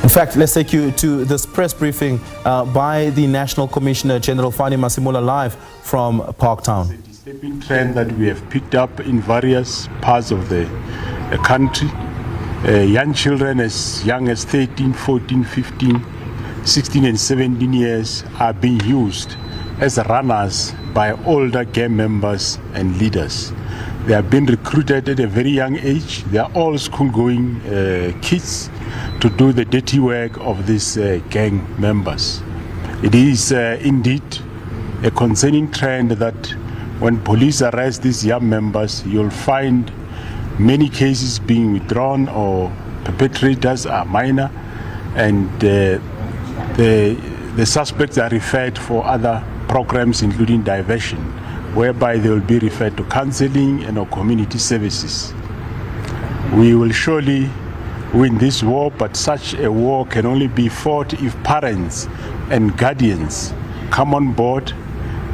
In fact, let's take you to this press briefing by the National Commissioner General Fannie Masemola live from Parktown. It's a disturbing trend that we have picked up in various parts of the country. Young children as young as 13, 14, 15, 16 and 17 years are being used as runners by older gang members and leaders. They have been recruited at a very young age. They are all school-going kids to do the dirty work of these gang members. It is indeed a concerning trend that when police arrest these young members, you'll find many cases being withdrawn or perpetrators are minor, and the suspects are referred for other programs including diversion, whereby they will be referred to counseling and or community services. We will surely win this war, but such a war can only be fought if parents and guardians come on board.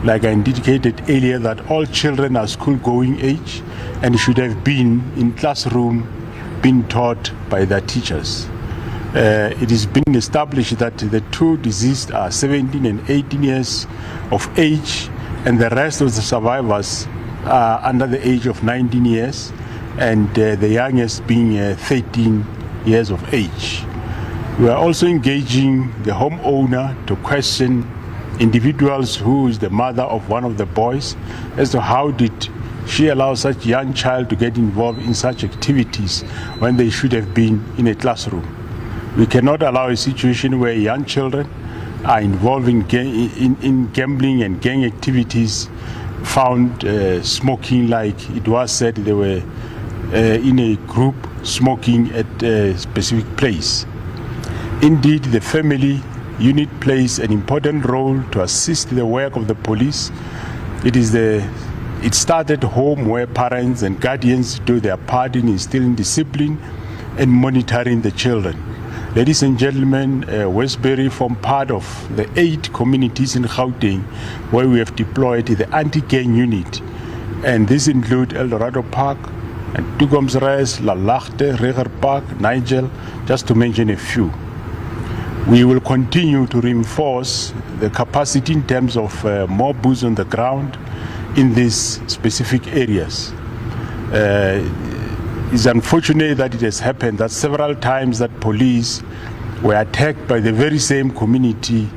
Like I indicated earlier, that all children are school-going age and should have been in classroom being taught by their teachers. It has been established that the two deceased are 17 and 18 years of age, and the rest of the survivors are under the age of 19 years, and the youngest being 13 years of age. We are also engaging the homeowner to question individuals who is the mother of one of the boys as to how did she allow such young child to get involved in such activities when they should have been in a classroom. We cannot allow a situation where young children are involved in gambling and gang activities, found smoking, like it was said they were in a group smoking at a specific place. Indeed, the family unit plays an important role to assist the work of the police. It started home, where parents and guardians do their part in instilling discipline and monitoring the children. Ladies and gentlemen, Westbury form part of the 8 communities in Gauteng where we have deployed the anti-gang unit, and these include El Dorado Park and Toekomsreis, Lalachte, Reger Park, Nigel, just to mention a few. We will continue to reinforce the capacity in terms of more boots on the ground in these specific areas. It's unfortunate that it has happened that several times that police were attacked by the very same community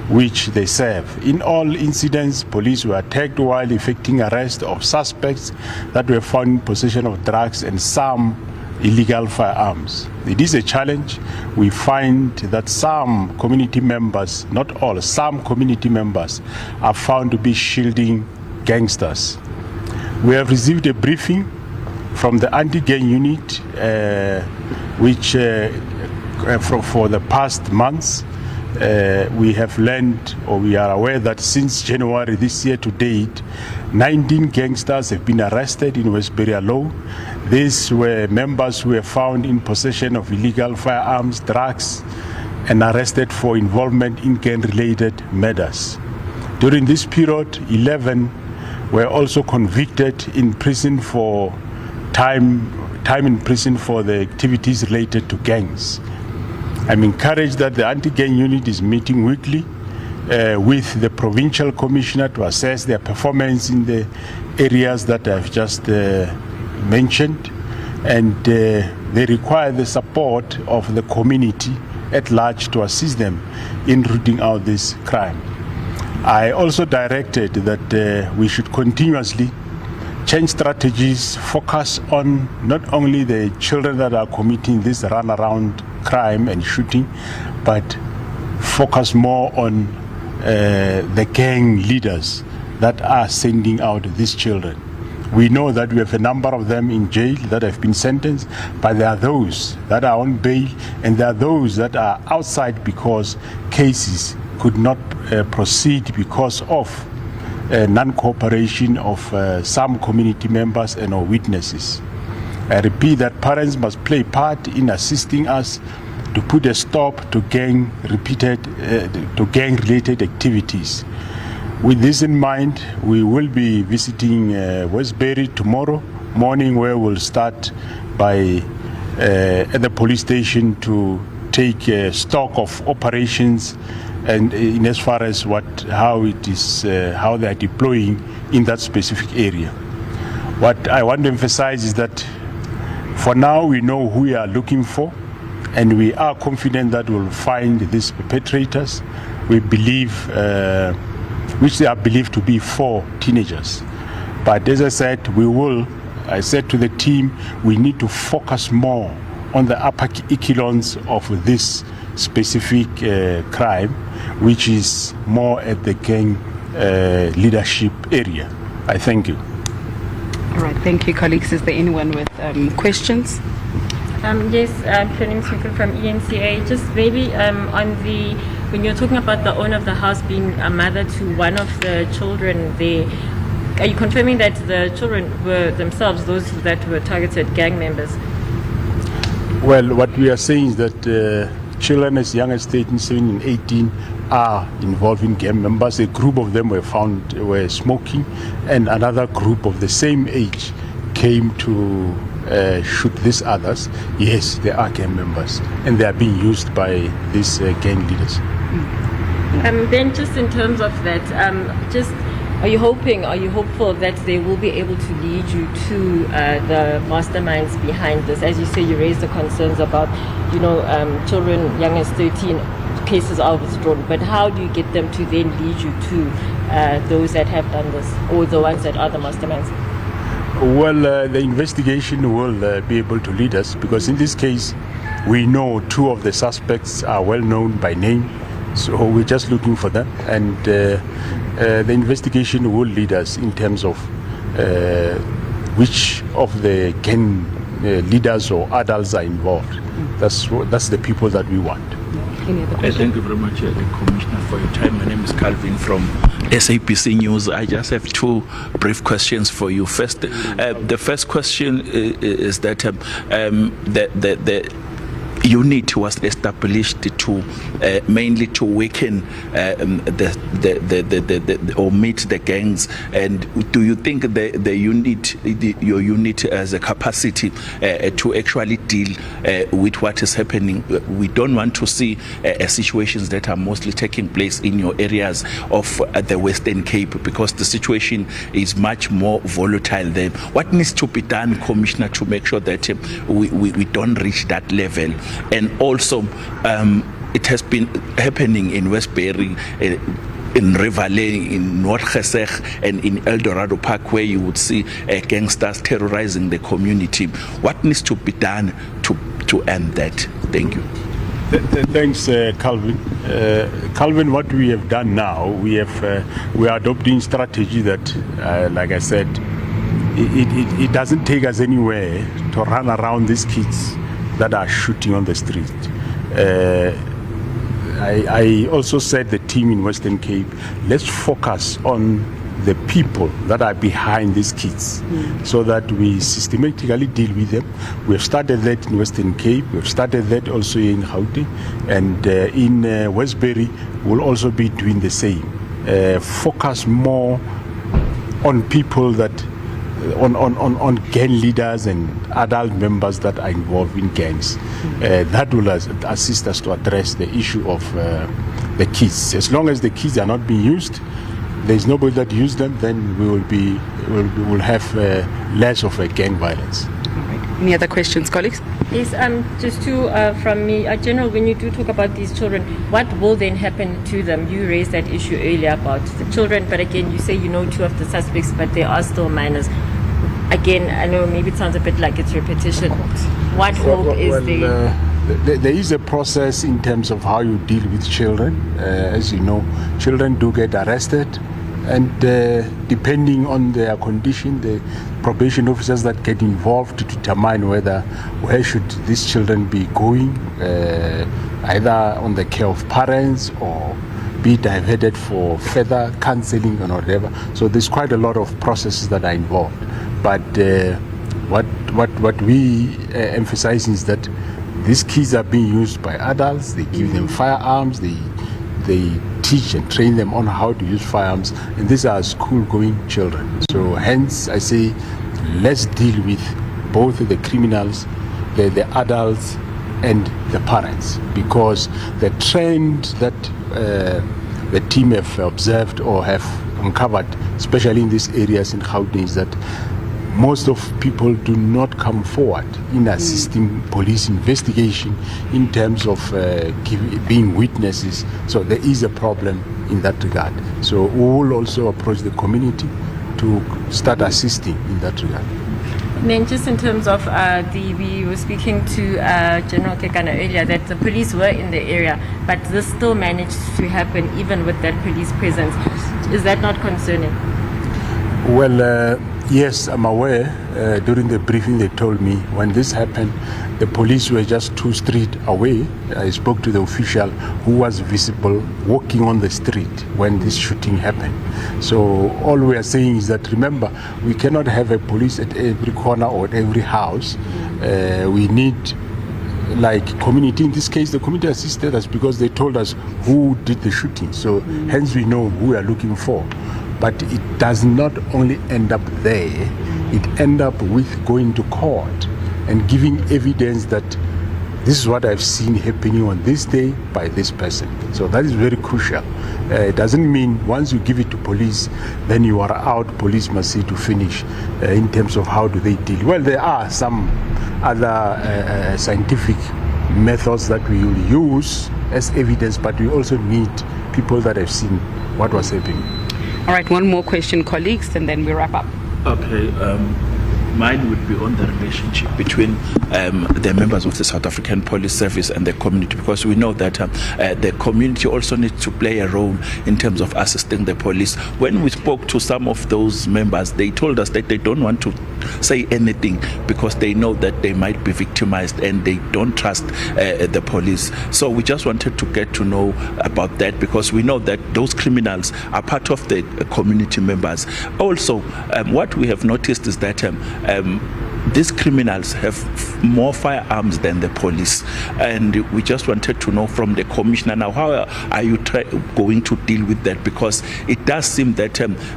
which they serve. In all incidents, police were attacked while effecting arrest of suspects that were found in possession of drugs and some illegal firearms. It is a challenge. We find that some community members, not all, some community members are found to be shielding gangsters. We have received a briefing from the anti-gang unit, which for the past months, we have learned, or we are aware that since January this year to date, 19 gangsters have been arrested in Westbury alone. These were members who were found in possession of illegal firearms, drugs, and arrested for involvement in gang-related murders. During this period, 11 were also convicted in prison for time in prison for the activities related to gangs. I'm encouraged that the anti-gang unit is meeting weekly with the provincial commissioner to assess their performance in the areas that I've just mentioned, and they require the support of the community at large to assist them in rooting out this crime. I also directed that we should continuously change strategies, focus on not only the children that are committing this runaround crime and shooting, but focus more on the gang leaders that are sending out these children. We know that we have a number of them in jail that have been sentenced, but there are those that are on bail, and there are those that are outside because cases could not proceed because of non-cooperation of some community members and or witnesses. I repeat that parents must play part in assisting us to put a stop to gang-related activities. With this in mind, we will be visiting Westbury tomorrow morning, where we'll start by at the police station to take stock of operations and in as far as how they are deploying in that specific area. What I want to emphasize is that for now we know who we are looking for, and we are confident that we'll find these perpetrators. We believe, which they are believed to be 4 teenagers. But as I said, I said to the team, we need to focus more on the upper echelons of this specific crime, which is more at the gang leadership area. I thank you. All right, thank you, colleagues. Is there anyone with questions? Yes, Planim Smith from ENCA. Just maybe when you're talking about the owner of the house being a mother to one of the children there, are you confirming that the children were themselves those that were targeted gang members? Well, what we are saying is that children as young as 13, 17, and 18 are involved in gang members. A group of them were smoking, and another group of the same age came to shoot these others. Yes, they are gang members, and they are being used by these gang leaders. Then just in terms of that, are you hopeful that they will be able to lead you to the masterminds behind this? As you say, you raised the concerns about, children young as 13, cases are withdrawn, but how do you get them to then lead you to those that have done this, or the ones that are the masterminds? Well, the investigation will be able to lead us, because in this case, we know 2 of the suspects are well known by name, so we're just looking for them, and the investigation will lead us in terms of which of the gang leaders or adults are involved. That's the people that we want. Thank you very much, Commissioner, for your time. My name is Calvin from SABC News. I just have 2 brief questions for you. First, the first question is that the unit was established to mainly to weaken or meet the gangs. And do you think your unit has a capacity to actually deal with what is happening? We don't want to see situations that are mostly taking place in your areas of the Western Cape, because the situation is much more volatile there. What needs to be done, Commissioner, to make sure that we don't reach that level? And also, it has been happening in Westbury, in Rivale, in North Geseg, and in El Dorado Park, where you would see gangsters terrorizing the community. What needs to be done to end that? Thank you. Thanks, Calvin. Calvin, what we have done now, we are adopting strategy that, like I said, it doesn't take us anywhere to run around these kids that are shooting on the street. I also said the team in Western Cape, let's focus on the people that are behind these kids, so that we systematically deal with them. We have started that in Western Cape, we have started that also in Gauteng, and in Westbury we'll also be doing the same. Focus more on people that on gang leaders and adult members that are involved in gangs. That will assist us to address the issue of the kids. As long as the kids are not being used, there's nobody that use them, then we will have less of a gang violence. Any other questions, colleagues? Yes, just 2 from me. General, when you do talk about these children, what will then happen to them? You raised that issue earlier about the children, but again, you say 2 of the suspects, but they are still minors. Again, I know maybe it sounds a bit like it's repetition. What hope is there? There is a process in terms of how you deal with children. As you know, children do get arrested, and depending on their condition, the probation officers that get involved to determine where should these children be going, either on the care of parents or be diverted for further counseling or whatever. So there's quite a lot of processes that are involved. But what we emphasize is that these kids are being used by adults. They give them firearms. They teach and train them on how to use firearms, and these are school-going children. So hence I say, let's deal with both the criminals, the adults, and the parents, because the trend that the team have observed or have uncovered, especially in these areas in Gauteng, is that most of people do not come forward in assisting police investigation in terms of being witnesses. So there is a problem in that regard. So we will also approach the community to start assisting in that regard. And then just in terms of we were speaking to General Kekana earlier that the police were in the area, but this still managed to happen even with that police presence. Is that not concerning? Well, yes, I'm aware. During the briefing they told me when this happened, the police were just 2 streets away. I spoke to the official who was visible walking on the street when this shooting happened. So all we are saying is that, remember, we cannot have a police at every corner or at every house. We need, like, community. In this case, the community assisted us because they told us who did the shooting. So hence we know who we are looking for. But it does not only end up there, it ends up with going to court and giving evidence that this is what I've seen happening on this day by this person. So that is very crucial. It doesn't mean once you give it to police, then you are out, police must see to finish in terms of how do they deal. Well, there are some other scientific methods that we will use as evidence, but we also need people that have seen what was happening. All right, one more question, colleagues, and then we wrap up. Okay, mine would be on the relationship between the members of the South African Police Service and the community, because we know that the community also needs to play a role in terms of assisting the police. When we spoke to some of those members, they told us that they don't want to say anything because they know that they might be victimized and they don't trust the police. So we just wanted to get to know about that, because we know that those criminals are part of the community members. Also, what we have noticed is that these criminals have more firearms than the police, and we just wanted to know from the commissioner now, how are you going to deal with that? Because it does seem that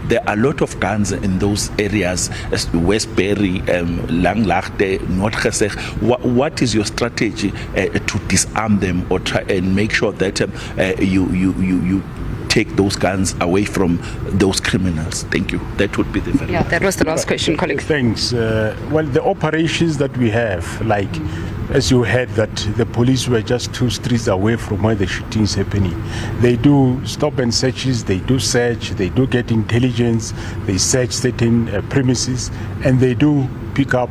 there are a lot of guns in those areas, Westbury, Langlaagte, Noordgeseg. What is your strategy to disarm them or try and make sure that you take those guns away from those criminals? Thank you. That would be the very Yeah, that was the last question, colleagues. Thanks. Well, the operations that we have, like, as you heard, that the police were just 2 streets away from where the shooting is happening. They do stop and searches, they do search, they do get intelligence, they search certain premises, and they do pick up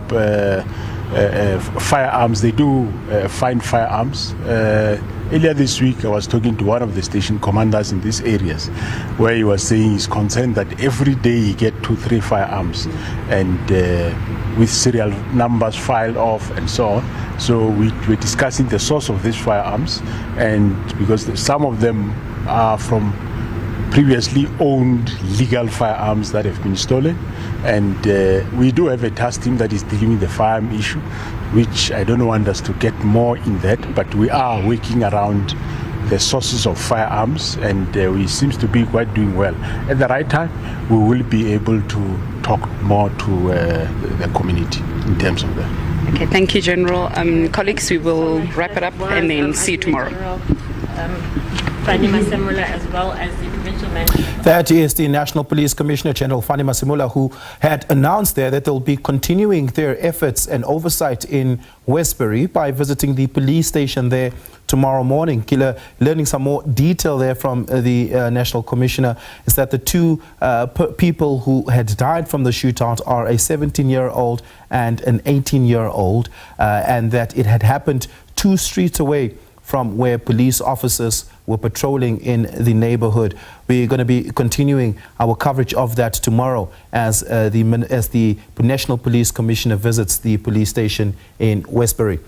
firearms. They do find firearms. Earlier this week, I was talking to one of the station commanders in these areas, where he was saying he's concerned that every day he get 2-3 firearms, and with serial numbers filed off and so on. So we're discussing the source of these firearms, and because some of them are from previously owned legal firearms that have been stolen, and we do have a task team that is dealing with the firearm issue, which I don't want us to get more in that, but we are working around the sources of firearms, and we seems to be quite doing well. At the right time, we will be able to talk more to the community in terms of that. Okay, thank you, General. Colleagues, we will wrap it up and then see you tomorrow. Fannie Masemola, as well as the provincial manager. That is the National Police Commissioner General Fannie Masemola, who had announced there that they'll be continuing their efforts and oversight in Westbury by visiting the police station there tomorrow morning. Killer, learning some more detail there from the National Commissioner is that the 2 people who had died from the shootout are a 17-year-old and an 18-year-old, and that it had happened 2 streets away from where police officers were patrolling in the neighborhood. We're going to be continuing our coverage of that tomorrow as the National Police Commissioner visits the police station in Westbury.